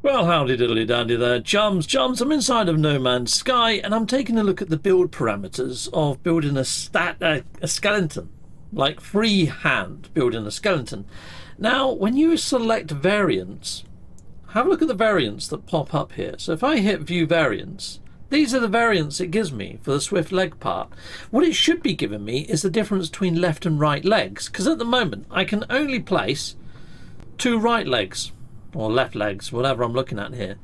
Well, howdy diddly dandy there, chums. Chums, I'm inside of No Man's Sky and I'm taking a look at the build parameters of building a skeleton, like freehand building a skeleton. Now, when you select variants, have a look at the variants that pop up here. So if I hit view variants, these are the variants it gives me for the swift leg part. What it should be giving me is the difference between left and right legs, because at the moment I can only place two right legs. Or left legs, whatever I'm looking at here.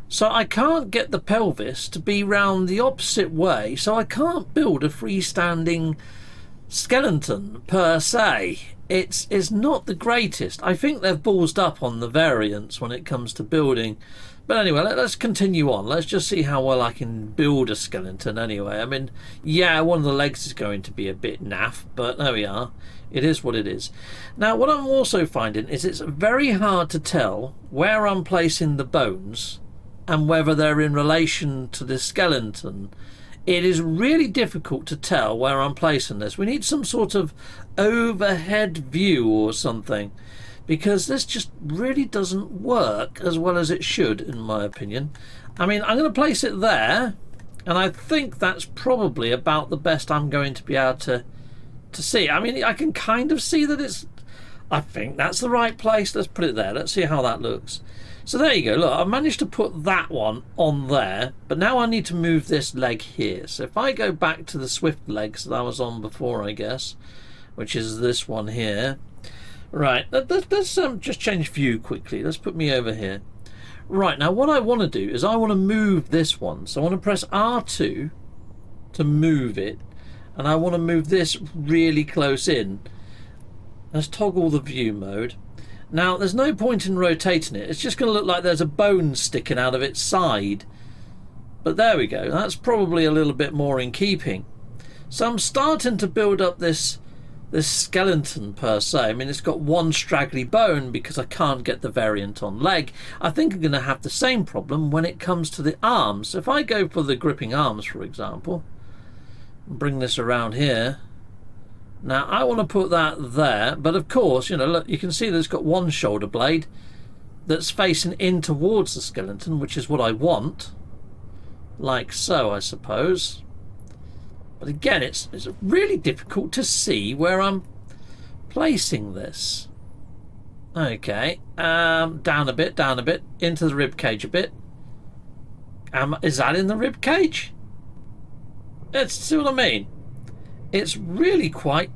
So I can't get the pelvis to be round the opposite way, so I can't build a freestanding skeleton per se. It's not the greatest. I think they've ballsed up on the variants when it comes to building. But anyway, let's continue on. Let's just see how well I can build a skeleton anyway. I mean, yeah, one of the legs is going to be a bit naff, but there we are. It is what it is. Now, what I'm also finding is it's very hard to tell where I'm placing the bones and whether they're in relation to the skeleton. It is really difficult to tell where I'm placing this. We need some sort of overhead view or something, because this just really doesn't work as well as it should, in my opinion. I mean, I'm going to place it there, and I think that's probably about the best I'm going to be able to see. I mean, I can kind of see that it's... I think that's the right place. Let's put it there. Let's see how that looks. So there you go. Look, I've managed to put that one on there, but now I need to move this leg here. So if I go back to the swift legs that I was on before, I guess, which is this one here. Right, let's just change view quickly. Let's put me over here. Right, now what I want to do is I want to move this one. So I want to press R2 to move it. And I want to move this really close in. Let's toggle the view mode. Now, there's no point in rotating it. It's just going to look like there's a bone sticking out of its side. But there we go. That's probably a little bit more in keeping. So I'm starting to build up this skeleton per se. I mean, it's got one straggly bone because I can't get the variant on leg. I think I'm going to have the same problem when it comes to the arms. So if I go for the gripping arms, for example, bring this around here. Now I want to put that there, but of course, you know, look, you can see that it's got one shoulder blade that's facing in towards the skeleton, which is what I want, like so, I suppose. But again, it's really difficult to see where I'm placing this. Okay, down a bit, into the rib cage a bit. Is that in the rib cage? See what I mean? It's really quite...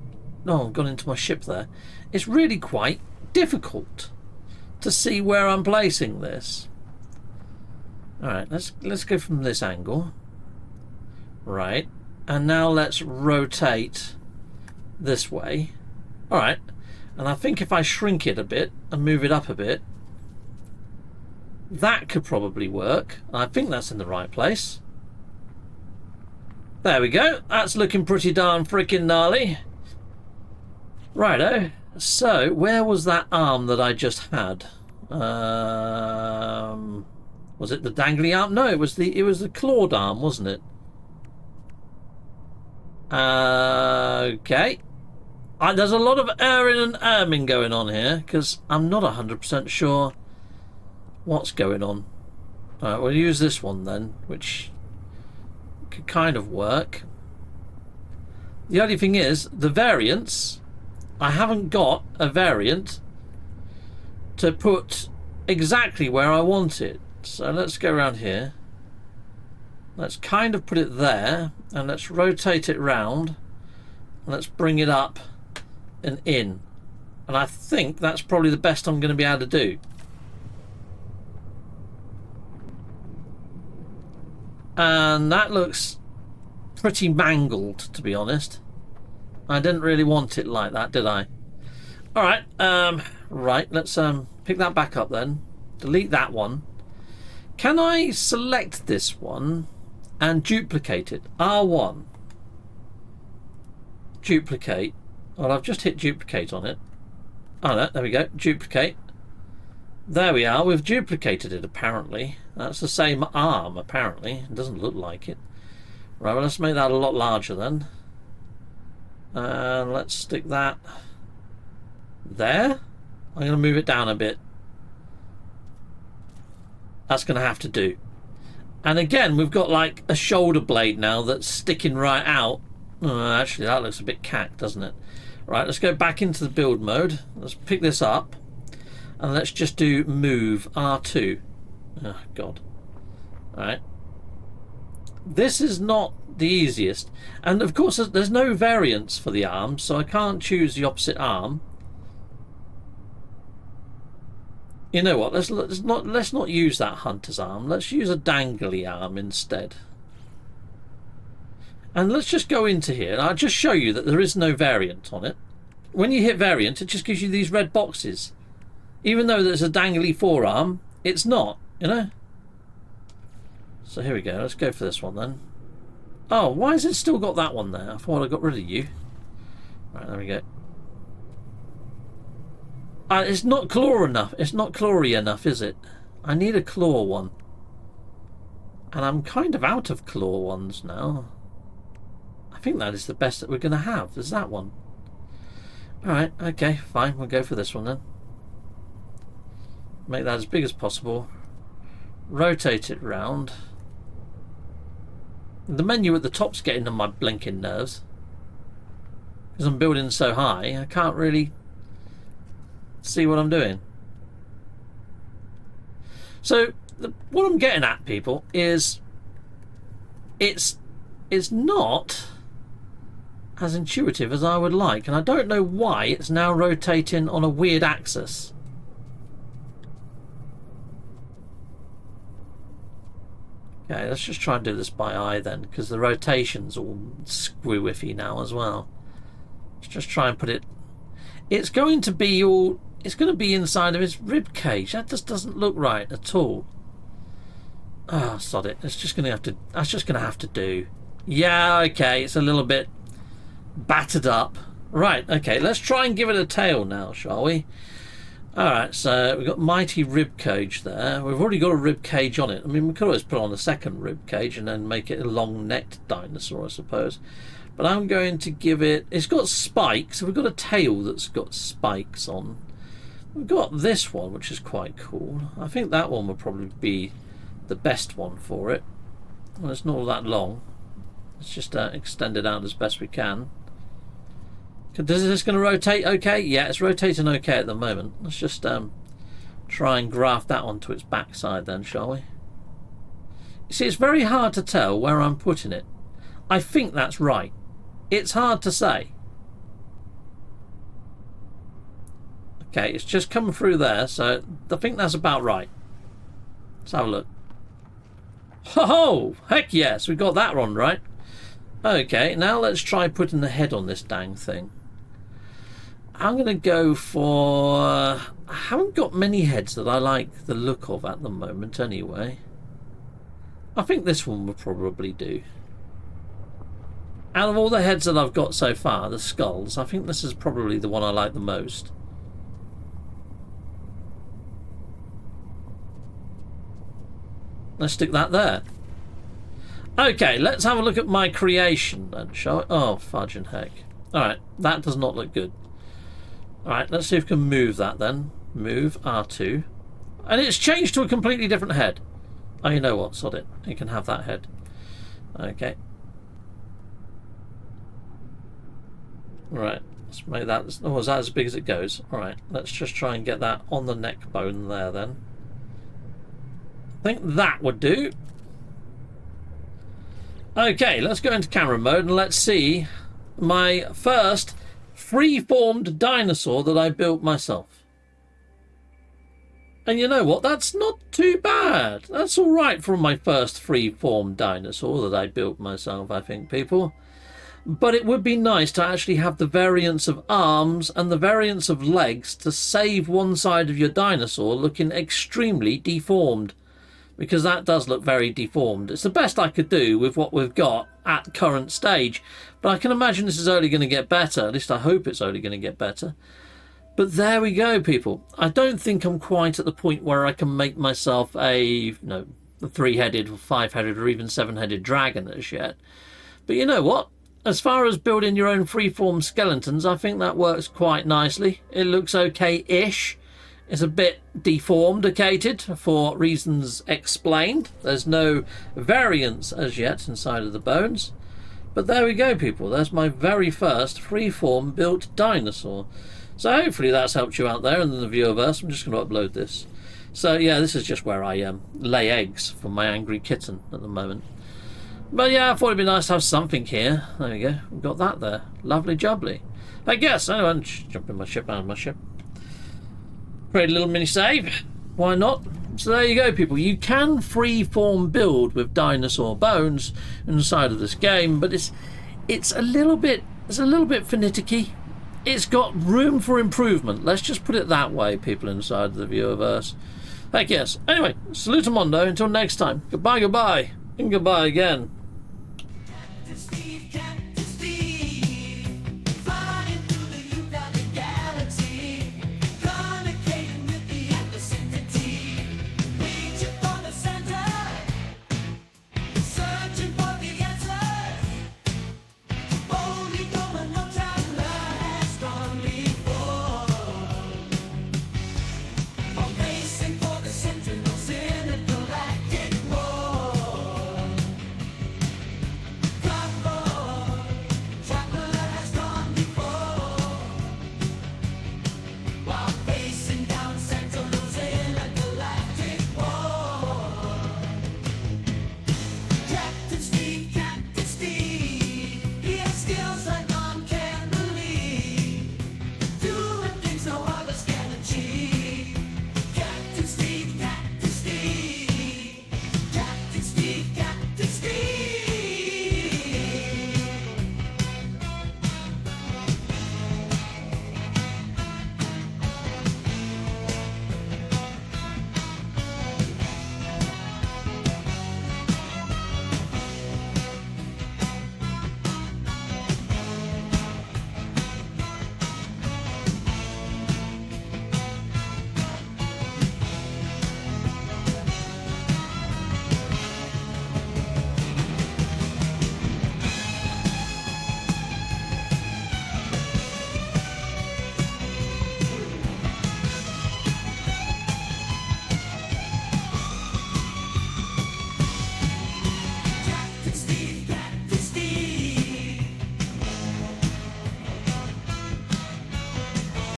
Oh, I've gone into my ship there. It's really quite difficult to see where I'm placing this. Alright, let's go from this angle. Right. And now let's rotate this way. Alright. And I think if I shrink it a bit and move it up a bit, that could probably work. I think that's in the right place. There we go. That's looking pretty darn freaking gnarly. Righto. So, where was that arm that I just had? Was it the dangly arm? No, it was the clawed arm, wasn't it? Okay. There's a lot of erring and erming going on here because I'm not 100% sure what's going on. Alright, we'll use this one then, which could kind of work. The only thing is, the variants, I haven't got a variant to put exactly where I want it. So let's go around here. Let's kind of put it there, and let's rotate it round. Let's bring it up and in. And I think that's probably the best I'm going to be able to do. And that looks pretty mangled, to be honest. I didn't really want it like that, did I? Alright, right, let's pick that back up then. Delete that one. Can I select this one and duplicate it? R1. Duplicate. Well, I've just hit duplicate on it. Oh no, there we go. Duplicate. There we are. We've duplicated it, apparently. That's the same arm, apparently. It doesn't look like it. Right, well, let's make that a lot larger then. And let's stick that there. I'm going to move it down a bit. That's going to have to do. And again, we've got like a shoulder blade now that's sticking right out. Actually, that looks a bit cacked, doesn't it? Right, let's go back into the build mode. Let's pick this up. And let's just do move R2. Oh, God. Alright. This is not the easiest. And of course, there's no variance for the arms, so I can't choose the opposite arm. You know what? Let's not use that hunter's arm. Let's use a dangly arm instead. And let's just go into here. And I'll just show you that there is no variant on it. When you hit variant, it just gives you these red boxes. Even though there's a dangly forearm, it's not, you know? So here we go. Let's go for this one then. Oh, why has it still got that one there? I thought I got rid of you. Right, there we go. It's not claw enough. It's not clawy enough, is it? I need a claw one. And I'm kind of out of claw ones now. I think that is the best that we're going to have. There's that one. Alright, okay, fine. We'll go for this one then. Make that as big as possible. Rotate it round. The menu at the top's getting on my blinking nerves. Because I'm building so high, I can't really see what I'm doing. So what I'm getting at, people, is it's not as intuitive as I would like, and I don't know why it's now rotating on a weird axis. Okay, let's just try and do this by eye then, because the rotation's all squee-whiffy now as well. Let's just try and put it. It's going to be all. It's going to be inside of his rib cage. That just doesn't look right at all. Oh, sod it. It's just going to have to. That's just going to have to do. Yeah, okay. It's a little bit battered up. Right. Okay. Let's try and give it a tail now, shall we? All right. So we've got mighty rib cage there. We've already got a rib cage on it. I mean, we could always put on a second rib cage and then make it a long-necked dinosaur, I suppose. But I'm going to give it. It's got spikes. So we've got a tail that's got spikes on. We've got this one, which is quite cool. I think that one will probably be the best one for it. Well, it's not all that long. Let's just extend it out as best we can. Is this going to rotate okay? Yeah, it's rotating okay at the moment. Let's just try and graft that onto its backside then, shall we? You see, it's very hard to tell where I'm putting it. I think that's right. It's hard to say. Okay, it's just come through there, so I think that's about right. Let's have a look. Ho-ho! Heck yes, we got that one right. Okay, now let's try putting the head on this dang thing. I'm going to go for... I haven't got many heads that I like the look of at the moment anyway. I think this one will probably do. Out of all the heads that I've got so far, the skulls, I think this is probably the one I like the most. Let's stick that there. Okay, let's have a look at my creation then, shall we? Oh, fudge and heck. Alright, that does not look good. Alright, let's see if we can move that then. Move, R2. And it's changed to a completely different head. Oh, you know what? Sod it. You can have that head. Okay. Right, let's make that. Oh, is that as big as it goes? Alright, let's just try and get that on the neck bone there then. I think that would do. Okay, let's go into camera mode and let's see my first free-formed dinosaur that I built myself. And you know what? That's not too bad. That's all right for my first free-formed dinosaur that I built myself, I think, people. But it would be nice to actually have the variance of arms and the variance of legs to save one side of your dinosaur looking extremely deformed. Because that does look very deformed. It's the best I could do with what we've got at current stage. But I can imagine this is only going to get better. At least I hope it's only going to get better. But there we go, people. I don't think I'm quite at the point where I can make myself a 3-headed, or 5-headed, or even 7-headed dragon as yet. But you know what? As far as building your own freeform skeletons, I think that works quite nicely. It looks okay-ish. is a bit deformed for reasons explained. There's no variance as yet inside of the bones. But there we go, people. There's my very first freeform built dinosaur. So hopefully that's helped you out there in the viewerverse. I'm just going to upload this. So yeah, this is just where I lay eggs for my angry kitten at the moment. But yeah, I thought it'd be nice to have something here. There we go. We've got that there. Lovely jubbly. I guess. Anyway, I'm just jumping my ship out of my ship. Create a little mini save. Why not? So there you go, people. You can freeform build with dinosaur bones inside of this game, but it's a little bit finicky. It's got room for improvement. Let's just put it that way, people inside of the viewerverse. Heck yes. Anyway, salutamondo. Until next time. Goodbye, goodbye, and goodbye again.